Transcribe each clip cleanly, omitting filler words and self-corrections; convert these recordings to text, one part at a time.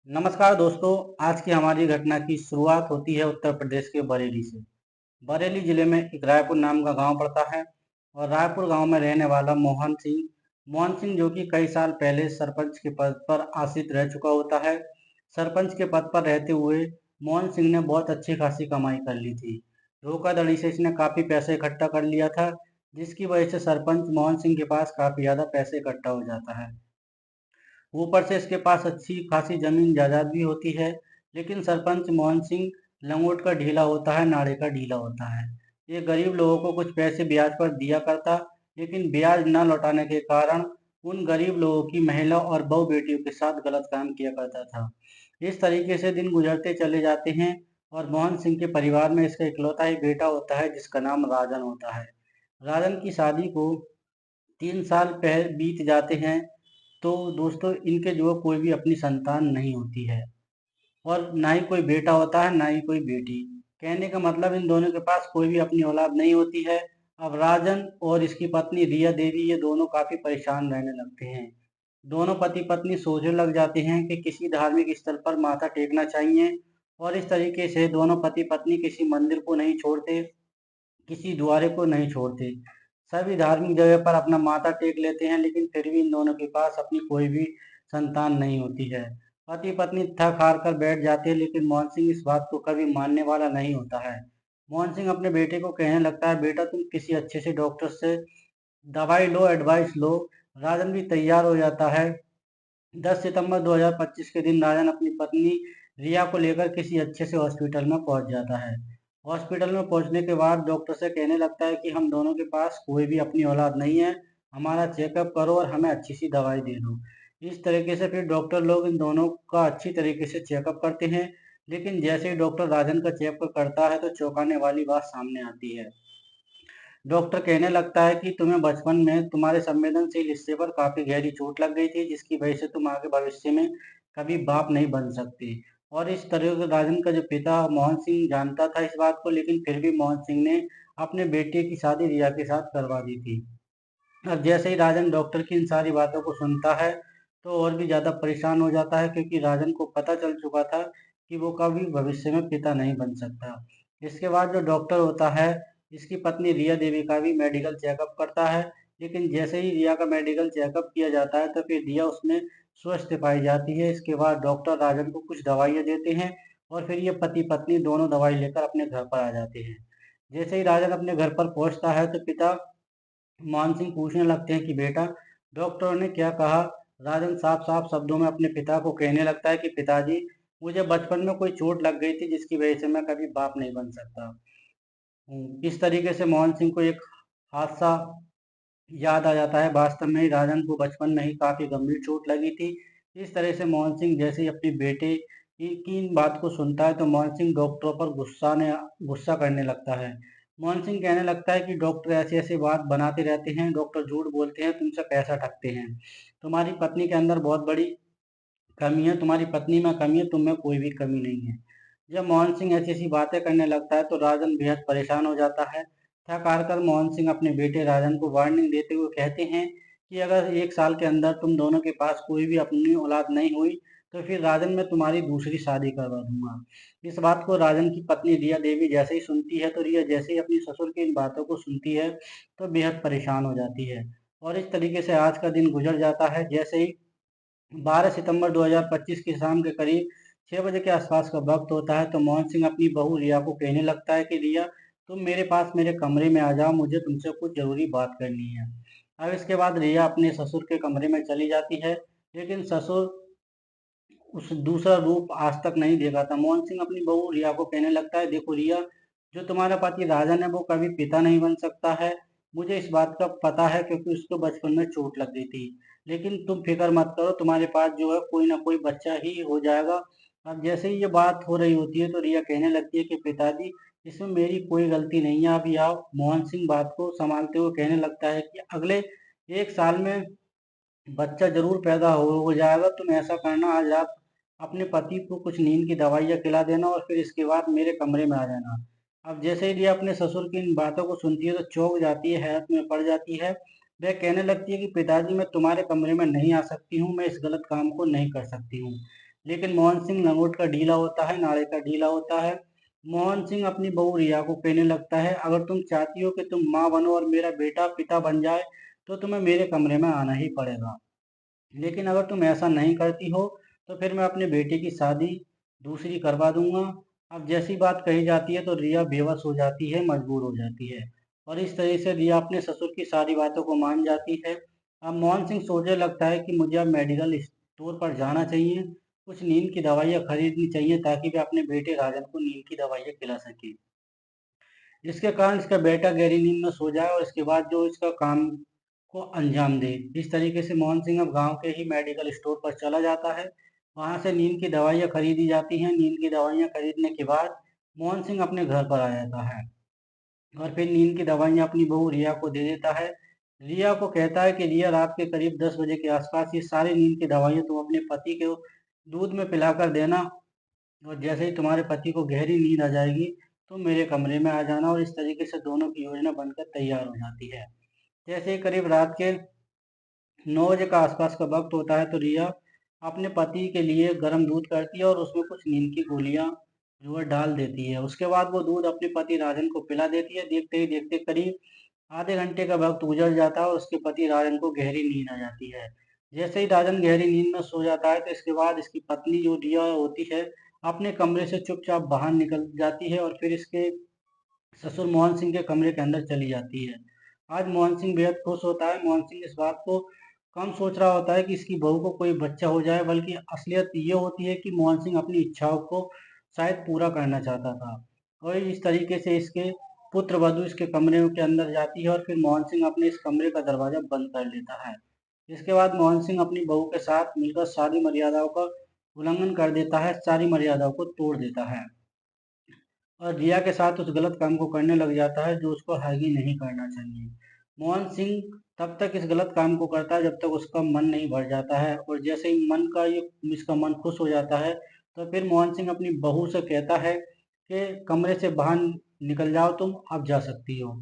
नमस्कार दोस्तों। आज की हमारी घटना की शुरुआत होती है उत्तर प्रदेश के बरेली से। बरेली जिले में एक रायपुर नाम का गांव पड़ता है और रायपुर गांव में रहने वाला मोहन सिंह जो कि कई साल पहले सरपंच के पद पर आसीन रह चुका होता है। सरपंच के पद पर रहते हुए मोहन सिंह ने बहुत अच्छी खासी कमाई कर ली थी। धोखाधड़ी से इसने काफी पैसे इकट्ठा कर लिया था, जिसकी वजह से सरपंच मोहन सिंह के पास काफी ज्यादा पैसे इकट्ठा हो जाता है। ऊपर से इसके पास अच्छी खासी जमीन जायदाद भी होती है। लेकिन सरपंच मोहन सिंह लंगोट का ढीला होता है, नाड़े का ढीला होता है। ये गरीब लोगों को कुछ पैसे ब्याज पर दिया करता, लेकिन ब्याज न लौटाने के कारण उन गरीब लोगों की महिला और बहू बेटियों के साथ गलत काम किया करता था। इस तरीके से दिन गुजरते चले जाते हैं और मोहन सिंह के परिवार में इसका इकलौता ही बेटा होता है, जिसका नाम राजन होता है। राजन की शादी को 3 साल पहले बीत जाते हैं। तो दोस्तों, इनके जो कोई भी अपनी संतान नहीं होती है और ना ही कोई बेटा होता है, ना ही कोई बेटी। कहने का मतलब इन दोनों के पास कोई भी अपनी औलाद नहीं होती है। अब राजन और इसकी पत्नी रिया देवी ये दोनों काफी परेशान रहने लगते हैं। दोनों पति पत्नी सोचने लग जाते हैं कि किसी धार्मिक स्थल पर माथा टेकना चाहिए और इस तरीके से दोनों पति पत्नी किसी मंदिर को नहीं छोड़ते, किसी द्वारे को नहीं छोड़ते। सभी धार्मिक जगह पर अपना माथा टेक लेते हैं, लेकिन फिर भी इन दोनों के पास अपनी कोई भी संतान नहीं होती है। पति पत्नी थक हार कर बैठ जाते हैं, लेकिन मोहन सिंह इस बात को कभी मानने वाला नहीं होता है। मोहन सिंह अपने बेटे को कहने लगता है, बेटा तुम किसी अच्छे से डॉक्टर से दवाई लो, एडवाइस लो। राजन भी तैयार हो जाता है। 10 सितंबर 2025 के दिन राजन अपनी पत्नी रिया को लेकर किसी अच्छे से हॉस्पिटल में पहुंच जाता है। हॉस्पिटल में पहुंचने के बाद डॉक्टर से कहने लगता है कि हम दोनों के पास कोई भी अपनी औलाद नहीं है, हमारा चेकअप करो और हमें अच्छी सी दवाई दे दो। इस तरीके से फिर डॉक्टर लोग इन दोनों का अच्छी तरीके से चेकअप करते हैं। लेकिन जैसे ही डॉक्टर राजन का चेकअप करता है तो चौंकाने वाली बात सामने आती है। डॉक्टर कहने लगता है कि तुम्हें बचपन में तुम्हारे संवेदनशील हिस्से पर काफी गहरी चोट लग गई थी, जिसकी वजह से तुम आगे भविष्य में कभी बाप नहीं बन सकते। और इस तरह से राजन का जो पिता मोहन सिंह जानता था इस बात को, लेकिन फिर भी मोहन सिंह ने अपने बेटे की शादी रिया के साथ करवा दी थी। अब जैसे ही राजन डॉक्टर की इन सारी बातों को सुनता है तो और भी ज्यादा परेशान हो जाता है, क्योंकि राजन को पता चल चुका था कि वो कभी भविष्य में पिता नहीं बन सकता। इसके बाद जो डॉक्टर होता है, इसकी पत्नी रिया देवी का भी मेडिकल चेकअप करता है। लेकिन जैसे ही रिया का मेडिकल चेकअप किया जाता है तो फिर रिया उसमें स्वस्थ पाई जाती है। इसके बाद डॉक्टर राजन को कुछ दवाइयाँ देते हैं और फिर ये पति पत्नी दोनों दवाई लेकर अपने घर पर आ जाते हैं। जैसे ही राजन अपने घर पर पहुंचता है तो पिता मान सिंह पूछने लगते हैं कि बेटा, डॉक्टरों ने क्या कहा। राजन साफ साफ शब्दों में अपने पिता को कहने लगता है कि पिताजी, मुझे बचपन में कोई चोट लग गई थी, जिसकी वजह से मैं कभी बाप नहीं बन सकता। इस तरीके से मोहन सिंह को एक हादसा याद आ जाता है। वास्तव में ही राजन को बचपन में ही काफी गंभीर चोट लगी थी। इस तरह से मोहन सिंह जैसे ही अपने बेटे की इन बात को सुनता है तो मोहन सिंह डॉक्टरों पर गुस्सा करने लगता है। मोहन सिंह कहने लगता है कि डॉक्टर ऐसी ऐसी बात बनाते रहते हैं, डॉक्टर झूठ बोलते हैं, तुमसे पैसा ठगते हैं। तुम्हारी पत्नी के अंदर बहुत बड़ी कमी है, तुम्हारी पत्नी में कमी है, तुम में कोई भी कमी नहीं है। जब मोहन सिंह ऐसी ऐसी बातें करने लगता है तो राजन बेहद परेशान हो जाता है। थक हार कर मोहन सिंह अपने बेटे राजन को वार्निंग देते हुए कहते हैं कि अगर 1 साल के अंदर तुम दोनों के पास कोई भी अपनी औलाद नहीं हुई तो फिर राजन मैं तुम्हारी दूसरी शादी करवा दूंगा। इस बात को राजन की पत्नी रिया देवी जैसे ही सुनती है तो रिया जैसे ही अपनी ससुर की इन बातों को सुनती है तो बेहद परेशान हो जाती है। और इस तरीके से आज का दिन गुजर जाता है। जैसे ही 12 सितंबर 2025 की शाम के करीब 6 बजे के आसपास का वक्त होता है तो मोहन सिंह अपनी बहू रिया को कहने लगता है कि रिया, तुम मेरे पास मेरे कमरे में आ जाओ, मुझे तुमसे कुछ जरूरी बात करनी है। अब इसके बाद रिया अपने ससुर के कमरे में चली जाती है, लेकिन ससुर उस दूसरा रूप आज तक नहीं देखा था। मोहन सिंह अपनी बहू रिया को कहने लगता है, देखो रिया, जो तुम्हारा पति राजन है वो कभी पिता नहीं बन सकता है। मुझे इस बात का पता है क्योंकि उसको बचपन में चोट लग गई थी। लेकिन तुम फिक्र मत करो, तुम्हारे पास जो है कोई ना कोई बच्चा ही हो जाएगा। अब जैसे ही ये बात हो रही होती है तो रिया कहने लगती है कि पिताजी, इसमें मेरी कोई गलती नहीं है। अभी आप मोहन सिंह बात को संभालते हुए कहने लगता है कि अगले 1 साल में बच्चा जरूर पैदा हो जाएगा। तुम ऐसा करना, आज आप अपने पति को कुछ नींद की दवाइयाँ खिला देना और फिर इसके बाद मेरे कमरे में आ जाना। अब जैसे ही रिया अपने ससुर की इन बातों को सुनती है तो चौंक जाती है, हैरत में पड़ जाती है। वह कहने लगती है कि पिताजी, मैं तुम्हारे कमरे में नहीं आ सकती हूँ, मैं इस गलत काम को नहीं कर सकती हूँ। लेकिन मोहन सिंह लंगोट का ढीला होता है, नाड़े का ढीला होता है। मोहन सिंह अपनी बहू रिया को कहने लगता है, अगर तुम चाहती हो कि तुम माँ बनो और मेरा बेटा पिता बन जाए तो तुम्हें मेरे कमरे में आना ही पड़ेगा। लेकिन अगर तुम ऐसा नहीं करती हो तो फिर मैं अपने बेटे की शादी दूसरी करवा दूंगा। अब जैसी बात कही जाती है तो रिया बेबस हो जाती है, मजबूर हो जाती है और इस तरह से रिया अपने ससुर की सारी बातों को मान जाती है। अब मोहन सिंह सोचने लगता है कि मुझे अब मेडिकल स्टोर पर जाना चाहिए, कुछ नींद की दवाइयाँ खरीदनी चाहिए ताकि वे अपने बेटे राजन को नींद की दवाइयाँ खिला सके, जिसके कारण इसका बेटा गहरी नींद में सो जाए और इसके बाद जो इसका काम को अंजाम दे। इस तरीके से मोहन सिंह अब गांव के ही मेडिकल स्टोर पर चला जाता है। वहां से नींद की दवाइयाँ खरीदी जाती हैं। नींद की दवाइयाँ खरीदने के बाद मोहन सिंह अपने घर पर आ जाता है और फिर नींद की दवाइयाँ अपनी बहू रिया को दे देता है। रिया को कहता है कि रिया, रात के करीब 10 बजे के आसपास ये सारी नींद की दवाइयाँ तुम अपने पति को दूध में पिलाकर देना और जैसे ही तुम्हारे पति को गहरी नींद आ जाएगी तो मेरे कमरे में आ जाना। और इस तरीके से दोनों की योजना बनकर तैयार हो जाती है। जैसे ही करीब रात के 9 बजे का आसपास का वक्त होता है तो रिया अपने पति के लिए गर्म दूध करती है और उसमें कुछ नींद की गोलियां जो है डाल देती है। उसके बाद वो दूध अपने पति राजन को पिला देती है। देखते ही देखते करीब आधे घंटे का वक्त गुजर जाता है और उसके पति राजन को गहरी नींद आ जाती है। जैसे ही राजन गहरी नींद में सो जाता है तो इसके बाद इसकी पत्नी जो रिया होती है अपने कमरे से चुपचाप बाहर निकल जाती है और फिर इसके ससुर मोहन सिंह के कमरे के अंदर चली जाती है। आज मोहन सिंह बेहद खुश होता है। मोहन सिंह इस बात को कम सोच रहा होता है कि इसकी बहू को कोई बच्चा हो जाए, बल्कि असलियत ये होती है कि मोहन सिंह अपनी इच्छाओं को शायद पूरा करना चाहता था। और इस तरीके से इसके पुत्र वधू इसके कमरे के अंदर जाती है और फिर मोहन सिंह अपने इस कमरे का दरवाजा बंद कर लेता है। इसके बाद मोहन सिंह अपनी बहू के साथ मिलकर सारी मर्यादाओं का उल्लंघन कर देता है, सारी मर्यादाओं को तोड़ देता है और रिया के साथ उस गलत काम को करने लग जाता है जो उसको हरगिज नहीं करना चाहिए। मोहन सिंह तब तक इस गलत काम को करता है जब तक उसका मन नहीं भर जाता है और जैसे ही इसका मन खुश हो जाता है तो फिर मोहन सिंह अपनी बहू से कहता है कि कमरे से बाहर निकल जाओ, तुम अब जा सकती हो।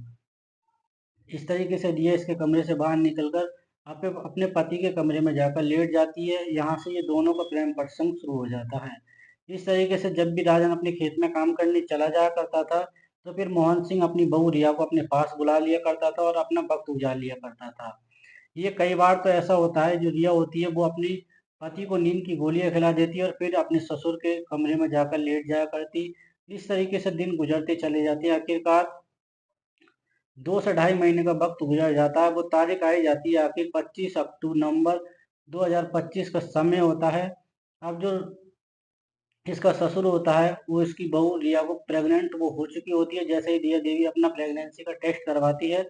इस तरीके से रिया इसके कमरे से बाहर निकलकर अपने पति के कमरे में जाकर लेट जाती है। यहाँ से ये दोनों का प्रेम प्रसंग शुरू हो जाता है। इस तरीके से जब भी राजन अपने खेत में काम करने चला जाया करता था तो फिर मोहन सिंह अपनी बहू रिया को अपने पास बुला लिया करता था और अपना वक्त गुजार लिया करता था। ये कई बार तो ऐसा होता है, जो रिया होती है वो अपनी पति को नींद की गोलियां खिला देती है और फिर अपने ससुर के कमरे में जाकर लेट जाया करती। इस तरीके से दिन गुजरते चले जाते हैं। आखिरकार 2 से ढाई महीने का वक्त गुजर जाता है। वो तारीख आई जाती है आखिर 25 अक्टूबर नवंबर 2025 का समय होता है। अब जो इसका ससुर होता है वो इसकी बहू रिया को प्रेग्नेंट वो हो चुकी होती है। जैसे ही रिया देवी अपना प्रेगनेंसी का टेस्ट करवाती है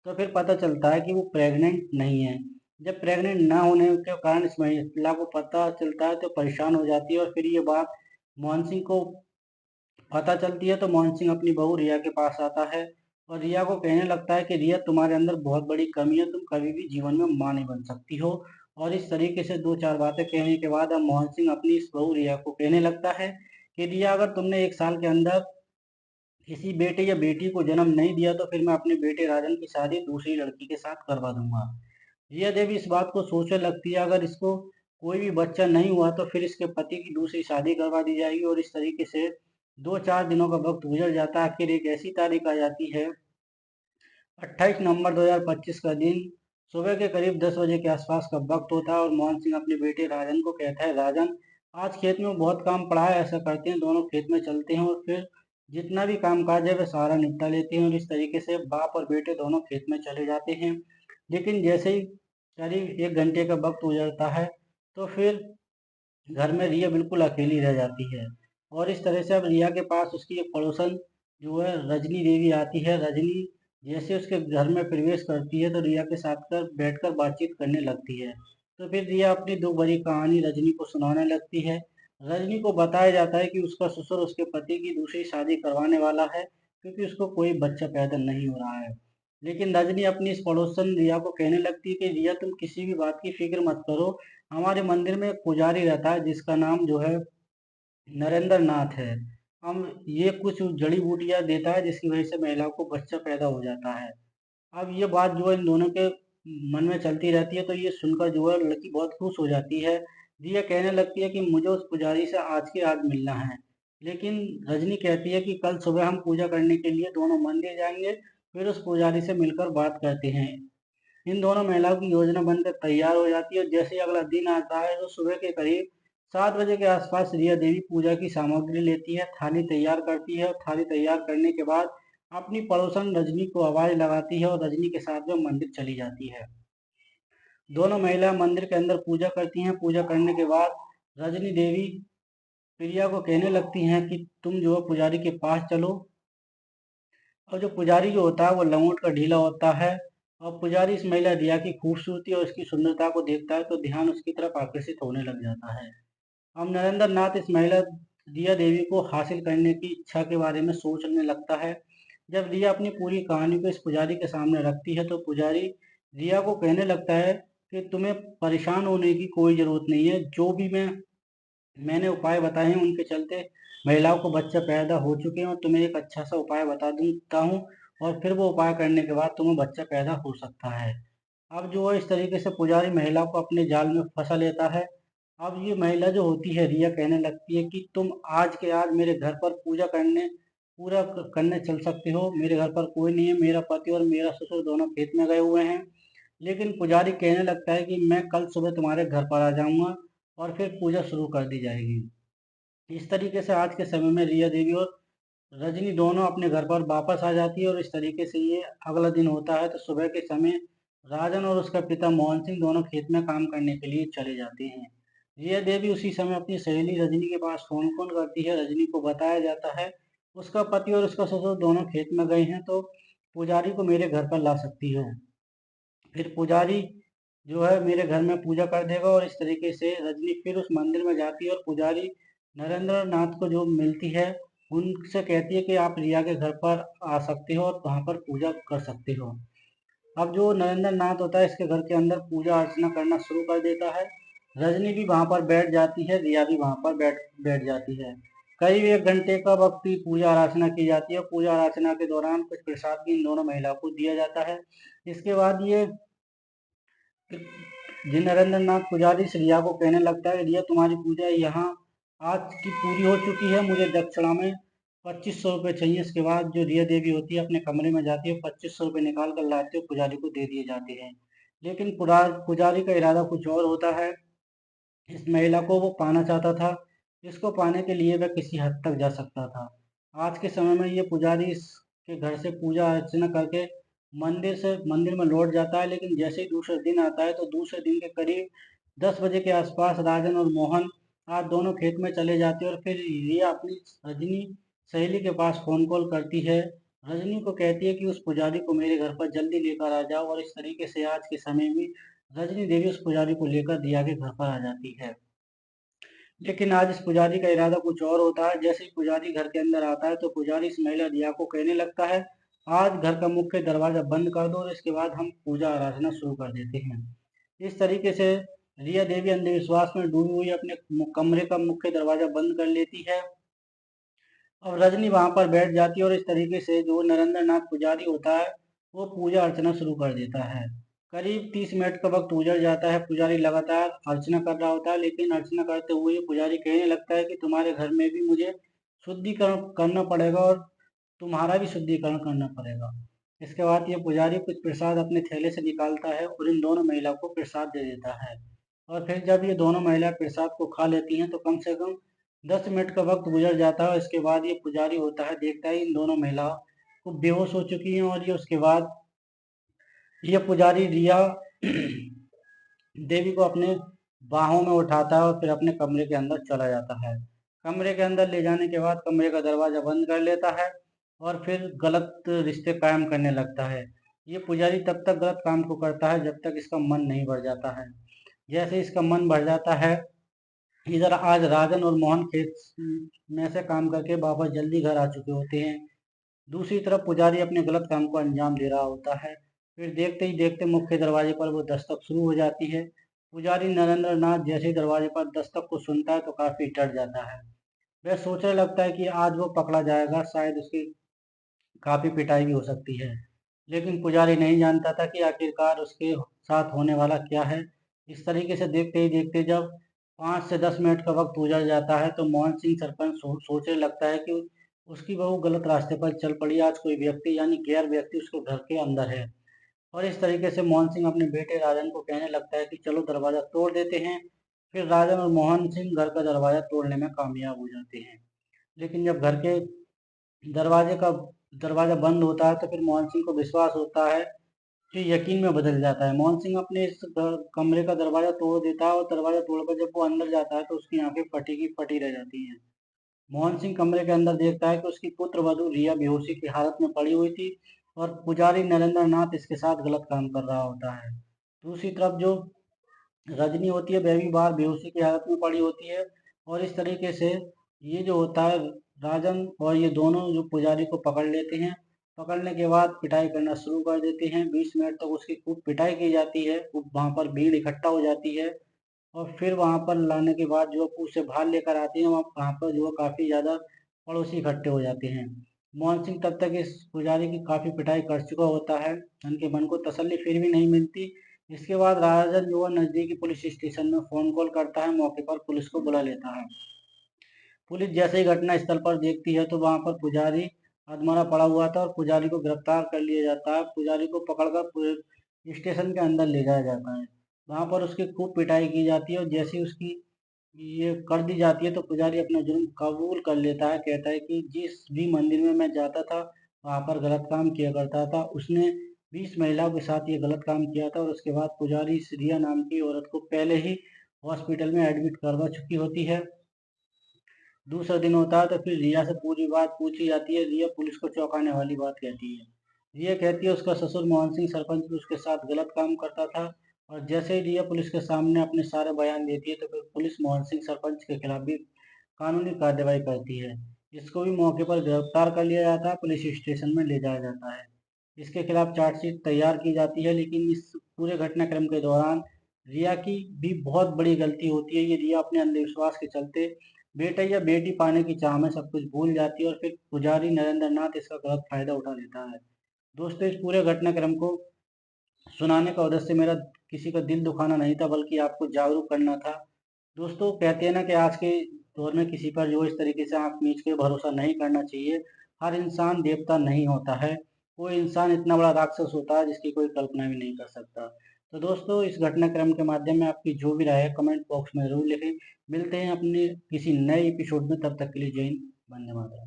तो फिर पता चलता है कि वो प्रेग्नेंट नहीं है। जब प्रेग्नेंट ना होने के कारण इस महिला को पता चलता है तो परेशान हो जाती है और फिर ये बात मोहन सिंह को पता चलती है तो मोहन सिंह अपनी बहू रिया के पास आता है और रिया को कहने लगता है कि रिया, तुम्हारे अंदर बहुत बड़ी कमी है, तुम कभी भी जीवन में मां नहीं बन सकती हो। और इस तरीके से दो चार बातें कहने के बाद अब मोहन सिंह अपनी इस बहू रिया को कहने लगता है कि रिया, अगर तुमने 1 साल के अंदर किसी बेटे या बेटी को जन्म नहीं दिया तो फिर मैं अपने बेटे राजन की शादी दूसरी लड़की के साथ करवा दूंगा। रिया देवी इस बात को सोचने लगती है, अगर इसको कोई भी बच्चा नहीं हुआ तो फिर इसके पति की दूसरी शादी करवा दी जाएगी। और इस तरीके से 2-4 दिनों का वक्त गुजर जाता है। आखिर एक ऐसी तारीख आ जाती है 28 नवंबर 2025 का दिन, सुबह के करीब 10 बजे के आसपास का वक्त होता है और मोहन सिंह अपने बेटे राजन को कहता है, राजन, आज खेत में बहुत काम पड़ा है, ऐसा करते हैं दोनों खेत में चलते हैं और फिर जितना भी काम काज है वह सारा निपटा लेते हैं। और इस तरीके से बाप और बेटे दोनों खेत में चले जाते हैं। लेकिन जैसे ही करीब 1 घंटे का वक्त गुजरता है तो फिर घर में रिया बिल्कुल अकेली रह जाती है। और इस तरह से अब रिया के पास उसकी एक पड़ोसन जो है रजनी देवी आती है। रजनी जैसे उसके घर में प्रवेश करती है तो रिया के साथ बैठकर बातचीत करने लगती है। तो फिर रिया अपनी दुख भरी कहानी रजनी को सुनाने लगती है। रजनी को बताया जाता है कि उसका ससुर उसके पति की दूसरी शादी करवाने वाला है क्योंकि उसको कोई बच्चा पैदा नहीं हो रहा है। लेकिन रजनी अपनी इस पड़ोसन रिया को कहने लगती है कि रिया, तुम किसी भी बात की फिक्र मत करो, हमारे मंदिर में एक पुजारी रहता है जिसका नाम जो है नरेंद्र नाथ है। हम ये कुछ जड़ी बूटियां देता है जिसकी वजह से महिलाओं को बच्चा पैदा हो जाता है। अब ये बात जो है इन दोनों के मन में चलती रहती है तो ये सुनकर जो है लड़की बहुत खुश हो जाती है। रिया कहने लगती है कि मुझे उस पुजारी से आज के आज मिलना है, लेकिन रजनी कहती है कि कल सुबह हम पूजा करने के लिए दोनों मंदिर जाएंगे, फिर उस पुजारी से मिलकर बात करते हैं। इन दोनों महिलाओं की योजना बनकर तैयार हो जाती है और जैसे ही अगला दिन आता है तो सुबह के करीब 7 बजे के आसपास रिया देवी पूजा की सामग्री लेती है, थाली तैयार करती है और थाली तैयार करने के बाद अपनी पड़ोसन रजनी को आवाज लगाती है और रजनी के साथ में मंदिर चली जाती है। दोनों महिला मंदिर के अंदर पूजा करती हैं। पूजा करने के बाद रजनी देवी प्रिया को कहने लगती हैं कि तुम जो है पुजारी के पास चलो। और जो पुजारी जो होता है वो लंगोट का ढीला होता है और पुजारी इस महिला रिया की खूबसूरती और इसकी सुंदरता को देखता है तो ध्यान उसकी तरफ आकर्षित होने लग जाता है। अब नरेंद्र नाथ इस महिला रिया देवी को हासिल करने की इच्छा के बारे में सोचने लगता है। जब रिया अपनी पूरी कहानी को इस पुजारी के सामने रखती है तो पुजारी रिया को कहने लगता है कि तुम्हें परेशान होने की कोई जरूरत नहीं है। जो भी मैंने उपाय बताए हैं उनके चलते महिलाओं को बच्चे पैदा हो चुके हैं और तुम्हें एक अच्छा सा उपाय बता देता हूँ और फिर वो उपाय करने के बाद तुम्हें बच्चा पैदा हो सकता है। अब जो है इस तरीके से पुजारी महिला को अपने जाल में फंसा लेता है। अब ये महिला जो होती है रिया कहने लगती है कि तुम आज के आज मेरे घर पर पूरा करने चल सकते हो। मेरे घर पर कोई नहीं है, मेरा पति और मेरा ससुर दोनों खेत में गए हुए हैं। लेकिन पुजारी कहने लगता है कि मैं कल सुबह तुम्हारे घर पर आ जाऊंगा और फिर पूजा शुरू कर दी जाएगी। इस तरीके से आज के समय में रिया देवी और रजनी दोनों अपने घर पर वापस आ जाती है और इस तरीके से ये अगला दिन होता है तो सुबह के समय राजन और उसका पिता मोहन सिंह दोनों खेत में काम करने के लिए चले जाते हैं। रिया देवी उसी समय अपनी सहेली रजनी के पास फोन कॉल करती है। रजनी को बताया जाता है उसका पति और उसका ससुर दोनों खेत में गए हैं तो पुजारी को मेरे घर पर ला सकती हो। फिर पुजारी जो है मेरे घर में पूजा कर देगा और इस तरीके से रजनी फिर उस मंदिर में जाती है और पुजारी नरेंद्र नाथ को जो मिलती है उनसे कहती है कि आप रिया के घर पर आ सकते हो और वहाँ पर पूजा कर सकते हो। अब जो नरेंद्र नाथ होता है इसके घर के अंदर पूजा अर्चना करना शुरू कर देता है। रजनी भी वहाँ पर बैठ जाती है, रिया भी वहाँ पर बैठ बैठ जाती है। करीब 1 घंटे का वक्त की पूजा अर्चना की जाती है। पूजा अर्चना के दौरान कुछ प्रसाद भी इन दोनों महिलाओं को दिया जाता है। इसके बाद ये जी नरेंद्र नाथ पुजारी से रिया को कहने लगता है रिया तुम्हारी पूजा यहाँ आज की पूरी हो चुकी है, मुझे दक्षिणा में 2500 रुपये चाहिए। इसके बाद जो रिया देवी होती है अपने कमरे में जाती है, 2500 रुपये निकाल कर लाते हो पुजारी को दे दिए जाते हैं। लेकिन पुजारी का इरादा कुछ और होता है। इस महिला को वो पाना चाहता था। इसको पाने के लिए वह किसी हद तक जा सकता था। आज के समय में ये पुजारी इसके घर से पूजा अर्चना करके मंदिर में लौट जाता है। लेकिन जैसे ही दूसरा दिन आता है तो दूसरे दिन के करीब 10 बजे के आसपास राजन और मोहन आज दोनों खेत में चले जाते हैं और फिर रिया अपनी रजनी सहेली के पास फोन कॉल करती है। रजनी को कहती है कि उस पुजारी को मेरे घर पर जल्दी लेकर आ जाओ और इस तरीके से आज के समय में रजनी देवी उस पुजारी को लेकर रिया के घर पर आ जाती है। लेकिन आज इस पुजारी का इरादा कुछ और होता है। जैसे ही पुजारी घर के अंदर आता है तो पुजारी इस महिला रिया को कहने लगता है आज घर का मुख्य दरवाजा बंद कर दो और इसके बाद हम पूजा आराधना शुरू कर देते हैं। इस तरीके से रिया देवी अंधविश्वास में डूबी हुई अपने कमरे का मुख्य दरवाजा बंद कर लेती है और रजनी वहां पर बैठ जाती है और इस तरीके से जो नरेंद्र नाथ पुजारी होता है वो पूजा अर्चना शुरू कर देता है। करीब 30 मिनट का वक्त गुजर जाता है। पुजारी लगातार अर्चना कर रहा होता है, लेकिन अर्चना करते हुए पुजारी कहने लगता है कि तुम्हारे घर में भी मुझे शुद्धिकरण करना पड़ेगा और तुम्हारा भी शुद्धिकरण करना पड़ेगा। इसके बाद ये पुजारी कुछ प्रसाद अपने थैले से निकालता है और इन दोनों महिलाओं को प्रसाद दे देता है। और फिर जब ये दोनों महिलाएं प्रसाद को खा लेती हैं तो कम से कम 10 मिनट का वक्त गुजर जाता है। इसके बाद ये पुजारी होता है देखता है इन दोनों महिलाओं को बेहोश हो चुकी हैं और ये उसके बाद ये पुजारी रिया देवी को अपने बाहों में उठाता है और फिर अपने कमरे के अंदर चला जाता है। कमरे के अंदर ले जाने के बाद कमरे का दरवाजा बंद कर लेता है और फिर गलत रिश्ते कायम करने लगता है। ये पुजारी तब तक गलत काम को करता है जब तक इसका मन नहीं भर जाता है। जैसे इसका मन भर जाता है, इधर आज राजन और मोहन खेत में से काम करके वापस जल्दी घर आ चुके होते हैं। दूसरी तरफ पुजारी अपने गलत काम को अंजाम दे रहा होता है। फिर देखते ही देखते मुख्य दरवाजे पर वो दस्तक शुरू हो जाती है। पुजारी नरेंद्र नाथ जैसे ही दरवाजे पर दस्तक को सुनता है तो काफी डर जाता है। वह सोचने लगता है कि आज वो पकड़ा जाएगा, शायद उसकी काफी पिटाई भी हो सकती है। लेकिन पुजारी नहीं जानता था कि आखिरकार उसके साथ होने वाला क्या है। इस तरीके से देखते ही देखते जब 5 से 10 मिनट का वक्त गुजर जाता है तो मोहन सिंह सरपंच सोचने लगता है कि उसकी बहू गलत रास्ते पर चल पड़ी। आज कोई व्यक्ति यानी गैर व्यक्ति उसके घर के अंदर है। और इस तरीके से मोहन सिंह अपने बेटे राजन को कहने लगता है कि चलो दरवाज़ा तोड़ देते हैं। फिर राजन और मोहन सिंह घर का दरवाज़ा तोड़ने में कामयाब हो जाते हैं। लेकिन जब घर के दरवाजे का दरवाज़ा बंद होता है तो फिर मोहन सिंह को विश्वास होता है, फिर यकीन में बदल जाता है। मोहन सिंह अपने इस कमरे का दरवाज़ा तोड़ देता है और दरवाज़ा तोड़कर जब वो अंदर जाता है तो उसकी आंखें फटी की फटी रह जाती हैं। मोहन सिंह कमरे के अंदर देखता है कि उसकी पुत्र वधू रिया बेहोशी की हालत में पड़ी हुई थी और पुजारी नरेंद्र नाथ इसके साथ गलत काम कर रहा होता है। दूसरी तरफ जो रजनी होती है वह भी बाहर बेहोशी की हालत में पड़ी होती है। और इस तरीके से ये जो होता है, राजन और ये दोनों जो पुजारी को पकड़ लेते हैं। पकड़ने के बाद पिटाई करना शुरू कर देते हैं। 20 मिनट तक उसकी खूब पिटाई की जाती है। वहाँ पर भीड़ इकट्ठा हो जाती है और फिर वहाँ पर लाने के बाद जो उसे बाहर लेकर आते हैं वहाँ पर जो काफ़ी ज़्यादा पड़ोसी इकट्ठे हो जाते हैं। मोहन सिंह तब तक इस पुजारी की काफ़ी पिटाई कर चुका होता है। उनके मन को तसल्ली फिर भी नहीं मिलती। इसके बाद राजन जो है नज़दीकी पुलिस स्टेशन में फ़ोन कॉल करता है। मौके पर पुलिस को बुला लेता है। पुलिस जैसे ही घटना स्थल पर देखती है तो वहाँ पर पुजारी अधमरा पड़ा हुआ था और पुजारी को गिरफ्तार कर लिया जाता है। पुजारी को पकड़कर स्टेशन के अंदर ले जाया जाता है। वहाँ पर उसकी खूब पिटाई की जाती है और जैसे ही उसकी ये कर दी जाती है तो पुजारी अपना जुर्म कबूल कर लेता है। कहता है कि जिस भी मंदिर में मैं जाता था वहाँ पर गलत काम किया करता था। उसने 20 महिलाओं के साथ ये गलत काम किया था और उसके बाद पुजारी रिया नाम की औरत को पहले ही हॉस्पिटल में एडमिट करवा चुकी होती है। दूसरा दिन होता है तो फिर रिया से पूरी बात पूछी जाती है। रिया पुलिस को चौंकाने वाली बात कहती है। रिया कहती है उसका ससुर मोहन सिंह सरपंच भी उसके साथ गलत काम करता था। और जैसे ही रिया पुलिस के सामने अपने सारे बयान देती है तो फिर पुलिस मोहन सिंह सरपंच के खिलाफ भी कानूनी कार्रवाई करती है। इसको भी मौके पर गिरफ्तार कर लिया जाता है, पुलिस स्टेशन में ले जाया जाता है। इसके खिलाफ चार्जशीट तैयार की जाती है। लेकिन इस पूरे घटनाक्रम के दौरान रिया की भी बहुत बड़ी गलती होती है। ये रिया अपने अंधविश्वास के चलते बेटा या बेटी पाने की चाह में सब कुछ भूल जाती है और फिर पुजारी नरेंद्र नाथ इसका गलत फायदा उठा लेता है। दोस्तों, इस पूरे घटनाक्रम को सुनाने का उद्देश्य मेरा किसी का दिल दुखाना नहीं था बल्कि आपको जागरूक करना था। दोस्तों, कहते हैं ना कि आज के दौर में किसी पर जो इस तरीके से आंख मीच के भरोसा नहीं करना चाहिए। हर इंसान देवता नहीं होता है। कोई इंसान इतना बड़ा राक्षस होता है जिसकी कोई कल्पना भी नहीं कर सकता। तो दोस्तों, इस घटनाक्रम के माध्यम में आपकी जो भी राय है कमेंट बॉक्स में जरूर लिखें। मिलते हैं अपने किसी नए एपिसोड में, तब तक के लिए जय हिंद, वंदे मातरम।